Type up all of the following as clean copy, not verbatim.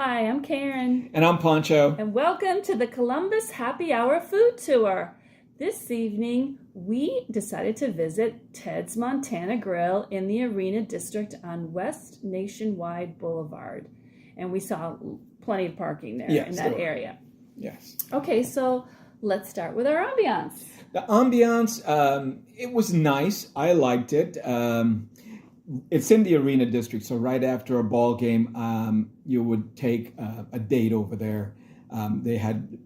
Hi, I'm Karen. And I'm Pancho. And welcome to the Columbus Happy Hour Food Tour. This evening, we decided to visit Ted's Montana Grill in the Arena District on West Nationwide Boulevard. And we saw plenty of parking there in that area. Yes. Okay, so let's start with our ambiance. The ambiance, it was nice. I liked it. It's in the Arena District, so right after a ball game, you would take a date over there. They had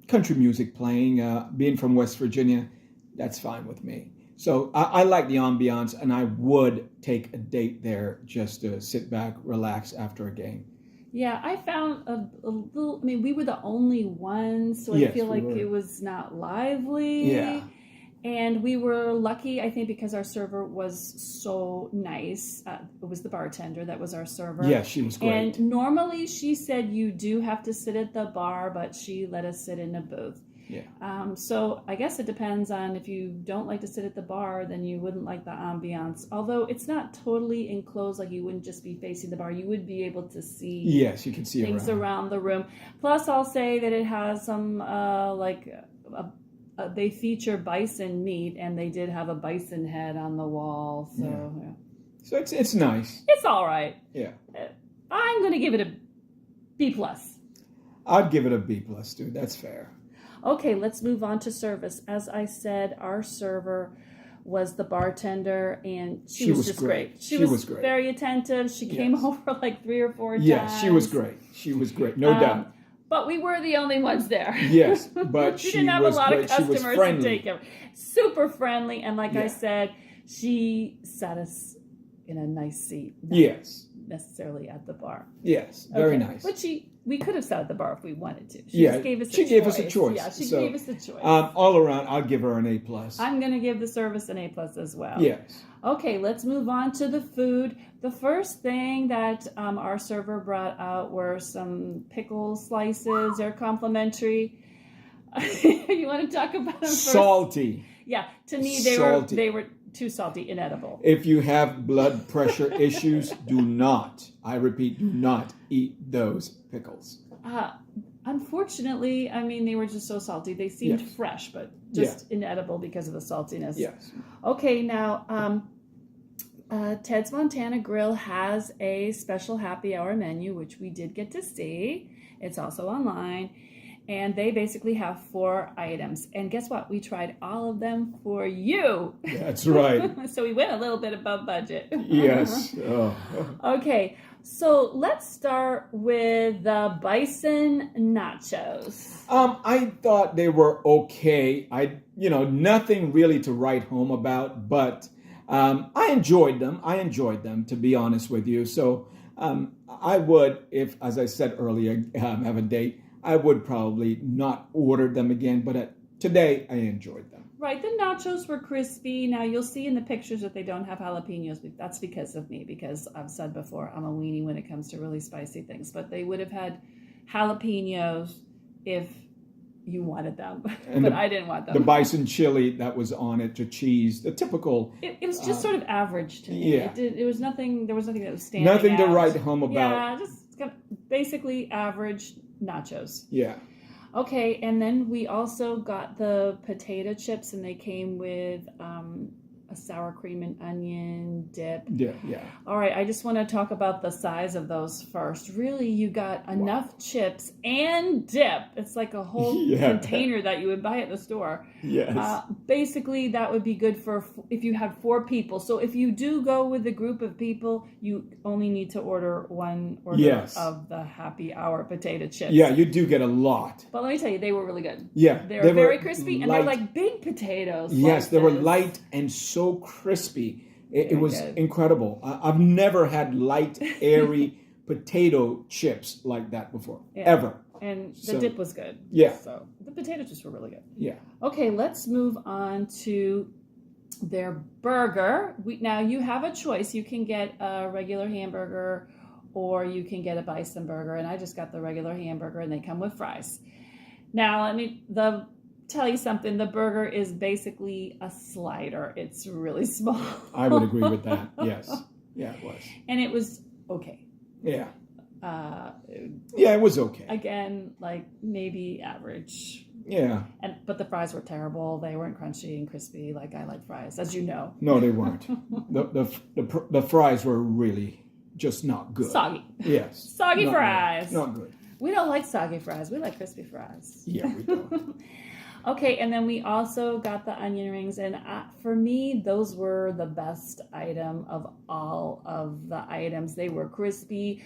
country music playing. Being from West Virginia, that's fine with me. So I like the ambiance, and I would take a date there just to sit back, relax after a game. Yeah, I found a little, we were the only ones, so I feel like it was not lively. Yeah. And we were lucky, I think, because our server was so nice. It was the bartender that was our server. Yeah, she was great. And normally she said you do have to sit at the bar, but she let us sit in a booth. Yeah. So I guess it depends on if you don't like to sit at the bar, then you wouldn't like the ambiance. Although it's not totally enclosed, like you wouldn't just be facing the bar. You would be able to see yes, you can see things around the room. Plus, I'll say that it has some they feature bison meat, and they did have a bison head on the wall. So, yeah. So it's nice. It's all right. Yeah. I'm going to give it a B+. I'd give it a B+, dude. That's fair. Okay, let's move on to service. As I said, our server was the bartender, and she was just great. She was great. Very attentive. She came over like 3 or 4 times. Yes, she was great. She was great, no doubt. But we were the only ones there. Yes, but she didn't have a lot of customers to take care of. Super friendly, and like I said, she sat us in a nice seat. Not necessarily at the bar. Yes, very nice. But we could have sat at the bar if we wanted to. She just gave us a choice. Yeah, she gave us a choice. All around, I'll give her an A+. I'm going to give the service an A+ as well. Yes. Okay, let's move on to the food. The first thing that our server brought out were some pickle slices. They're complimentary. You want to talk about them first? Salty. Yeah, to me they were too salty, inedible. If you have blood pressure issues, do not, I repeat, do not eat those pickles. Unfortunately, they were just so salty. They seemed fresh, but just inedible because of the saltiness. Yes. Okay, now Ted's Montana Grill has a special happy hour menu, which we did get to see. It's also online. And they basically have 4 items. And guess what? We tried all of them for you. That's right. So we went a little bit above budget. Yes. Okay. So let's start with the Bison Nachos. I thought they were okay. Nothing really to write home about, but I enjoyed them, to be honest with you. So I would, if, as I said earlier, have a date, I would probably not order them again, but today I enjoyed them. Right, the nachos were crispy. Now you'll see in the pictures that they don't have jalapenos, but that's because of me, because I've said before, I'm a weenie when it comes to really spicy things, but they would have had jalapenos if you wanted them, but I didn't want them. The bison chili that was on it, the cheese, the typical. It was just sort of average to me. Yeah. There was nothing that was standing out. Nothing to write home about. Yeah, just kind of basically average nachos. Yeah. Okay, and then we also got the potato chips, and they came with a sour cream and onion dip. Yeah. All right, I just want to talk about the size of those first. Really, you got enough chips and dip. It's like a whole container that you would buy at the store. Yes. Basically, that would be good for if you have 4 people. So if you do go with a group of people, you only need to order 1 order of the happy hour potato chips. Yeah, you do get a lot. But let me tell you, they were really good. Yeah. They were very crispy, and they're like big potatoes. Yes, they were light and so crispy. It was incredible. I've never had light, airy potato chips like that before, ever. And the dip was good. Yeah. So the potato chips were really good. Yeah. Okay, let's move on to their burger. Now you have a choice. You can get a regular hamburger, or you can get a bison burger. And I just got the regular hamburger, and they come with fries. Now, tell you something, the burger is basically a slider. It's really small. I would agree with that. Yes. Yeah, it was. And it was okay. Yeah. Yeah, it was okay. Again, like maybe average. Yeah. But the fries were terrible. They weren't crunchy and crispy like I like fries, as you know. No, they weren't. The fries were really just not good. Soggy. Yes. Soggy fries. Good. Not good. We don't like soggy fries. We like crispy fries. Yeah, we do. Okay, and then we also got the onion rings, and for me, those were the best item of all of the items. They were crispy.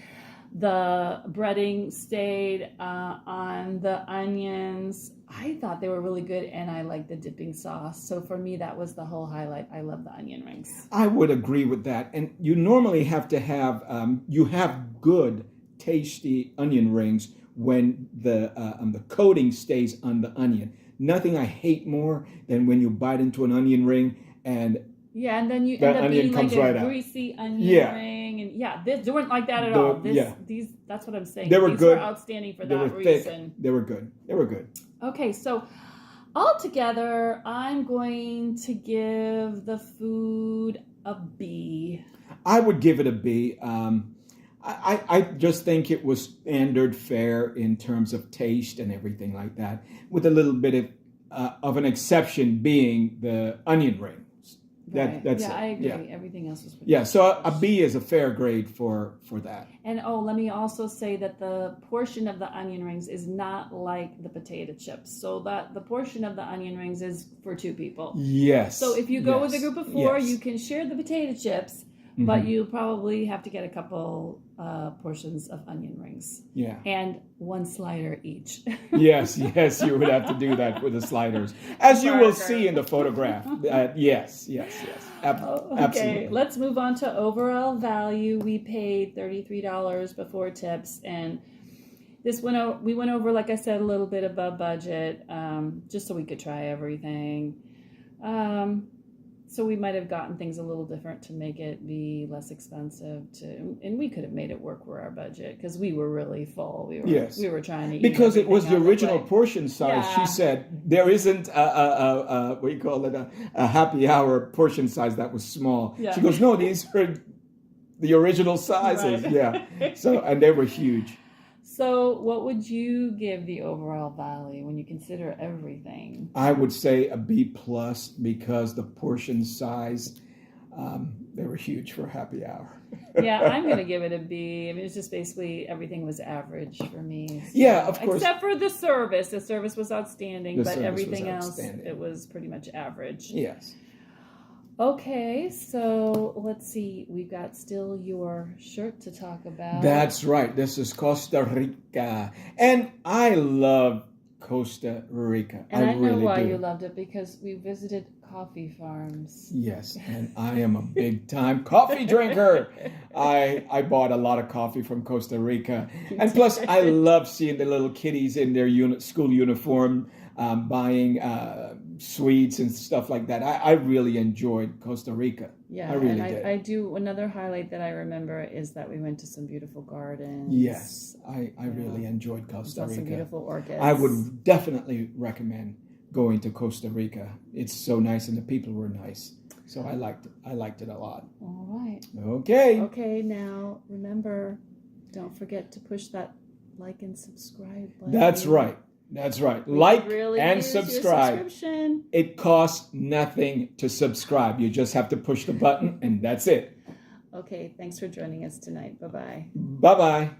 The breading stayed on the onions. I thought they were really good, and I liked the dipping sauce. So for me, that was the whole highlight. I love the onion rings. I would agree with that. And you normally have to have, you have good, tasty onion rings when the coating stays on the onion. Nothing I hate more than when you bite into an onion ring and yeah, and then you end up eating like a greasy onion ring, and they weren't like that at all. These, that's what I'm saying. They were these good. Were outstanding for they that were reason. Thick. They were good. They were good. Okay, so altogether, I'm going to give the food a B. I would give it a B. I just think it was standard fare in terms of taste and everything like that, with a little bit of an exception being the onion rings. Right. That's I agree. Yeah. Everything else was pretty good. So a B is a fair grade for that. And let me also say that the portion of the onion rings is not like the potato chips. So that the portion of the onion rings is for two people. Yes. So if you go with a group of four, you can share the potato chips, but you probably have to get a couple portions of onion rings. Yeah. And one slider each. yes, you would have to do that with the sliders, as you will see in the photograph. Yes. Absolutely. Okay, let's move on to overall value. We paid $33 before tips, and we went over, like I said, a little bit above budget, just so we could try everything. So we might have gotten things a little different to make it be less expensive and we could have made it work for our budget because we were really full. We were trying to eat because it was the original portion size. Yeah. She said there isn't what do you call it, a happy hour portion size that was small. Yeah. She goes, no, these are the original sizes. Right. Yeah. So and they were huge. So what would you give the overall value when you consider everything? I would say a B plus because the portion size, they were huge for happy hour. Yeah, I'm going to give it a B. I mean, it's just basically everything was average for me. So, yeah, of course. Except for the service. The service was outstanding, but everything else, it was pretty much average. Yes. Okay, so let's see. We've got still your shirt to talk about. That's right. This is Costa Rica. And I love Costa Rica. And I know really why do. you loved it, because we visited coffee farms. Yes, and I am a big time coffee drinker. I bought a lot of coffee from Costa Rica. And plus, I love seeing the little kiddies in their school uniform buying sweets and stuff like that. I really enjoyed Costa Rica. Yeah, I really and did. I do. Another highlight that I remember is that we went to some beautiful gardens. Yes, I really enjoyed Costa Saw Rica. some beautiful orchids. I would definitely recommend going to Costa Rica. It's so nice and the people were nice. So I liked it a lot. All right. Okay. Okay, now remember, don't forget to push that like and subscribe button. That's right. Like and subscribe. It costs nothing to subscribe. You just have to push the button and that's it. Okay, thanks for joining us tonight. Bye-bye. Bye-bye.